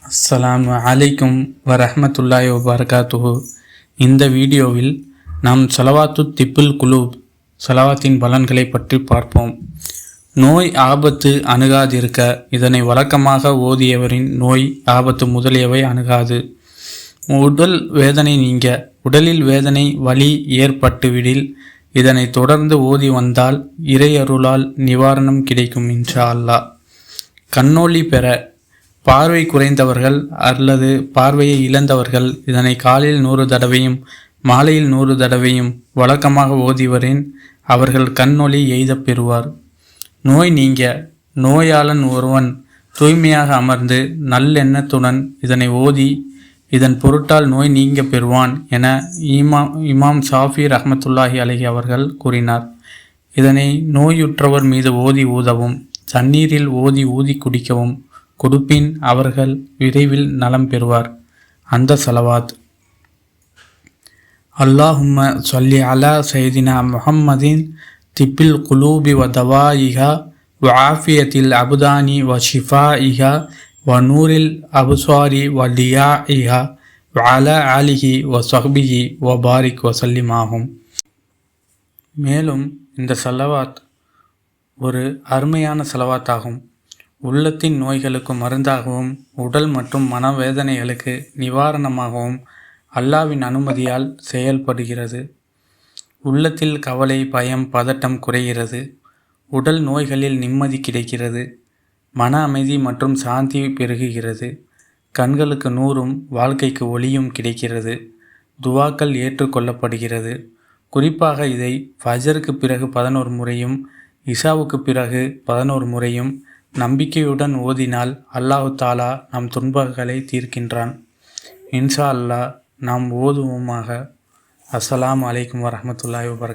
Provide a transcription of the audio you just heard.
அஸ்ஸலாமு அலைக்கும் வரஹ்மத்துல்லாஹி வபரகாத்துஹு. இந்த வீடியோவில் நாம் ஸலவாத்து திப்புல் குலூப் ஸலவாத்தின் பலன்களை பற்றி பார்ப்போம். நோய் ஆபத்து அணுகாதிருக்க இதனை வழக்கமாக ஓதியவரின் நோய் ஆபத்து முதலியவை அணுகாது. உடல் வேதனை நீங்க உடலில் வேதனை வலி ஏற்பட்டுவிடில் இதனை தொடர்ந்து ஓதி வந்தால் இறையருளால் நிவாரணம் கிடைக்கும் இன்ஷா அல்லாஹ். கண்ணொளி பெற பார்வை குறைந்தவர்கள் அல்லது பார்வையை இழந்தவர்கள் இதனை காலையில் 100 தடவையும் மாலையில் 100 தடவையும் வழக்கமாக ஓதிவரின் அவர்கள் கண்ணொளி எய்தப் பெறுவார். நோய் நீங்க நோயாளன் ஒருவன் தூய்மையாக அமர்ந்து நல்லெண்ணத்துடன் இதனை ஓதி இதன் பொருட்டால் நோய் நீங்க பெறுவான் என இமாம் ஷாஃபி ரஹ்மத்துல்லாஹி அலைஹி அவர்கள் கூறினார். இதனை நோயுற்றவர் மீது ஓதி ஊதவும் தண்ணீரில் ஓதி ஊதி குடிக்கவும் கொடுப்பின் அவர்கள் விரைவில் நலம் பெறுவார். அந்த ஸலவாத்: அல்லாஹும்ம ஸல்லி அலா சையதினா முஹம்மதின் திப்பில் குலூபி வ தவாயிஹா வ ஆஃபியத்தில் அபுதானி வ ஷிஃபாயிஹா வ நூரில் அபுஸ்வாரி வ லியாஇஹா வ அலா ஆலிஹி வ ஸஹ்பிஹி வ பாரிக் வ சல்லிமாகும். மேலும் இந்த ஸலவாத் ஒரு அருமையான ஸலவாத் ஆகும். உள்ளத்தின் நோய்களுக்கு மருந்தாகவும் உடல் மற்றும் மனவேதனைகளுக்கு நிவாரணமாகவும் அல்லாஹ்வின் அனுமதியால் செயல்படுகிறது. உள்ளத்தில் கவலை பயம் பதட்டம் குறைகிறது. உடல் நோய்களில் நிம்மதி கிடைக்கிறது. மன அமைதி மற்றும் சாந்தி பெருகுகிறது. கண்களுக்கு நூறும் வாழ்க்கைக்கு ஒளியும் கிடைக்கிறது. துவாக்கள் ஏற்றுக்கொள்ளப்படுகிறது. குறிப்பாக இதை ஃபஜருக்கு பிறகு 11 முறையும் இஷாவுக்கு பிறகு 11 முறையும் நம்பிக்கையுடன் ஓதினால் அல்லாஹு தாலா நம் துன்பங்களை தீர்க்கின்றான். இன்ஷா அல்லாஹ் நாம் ஓதுவோமாக. அஸ்ஸலாமு அலைக்கும் வரஹ்மத்துல்லாஹி வபரகாத்துஹு.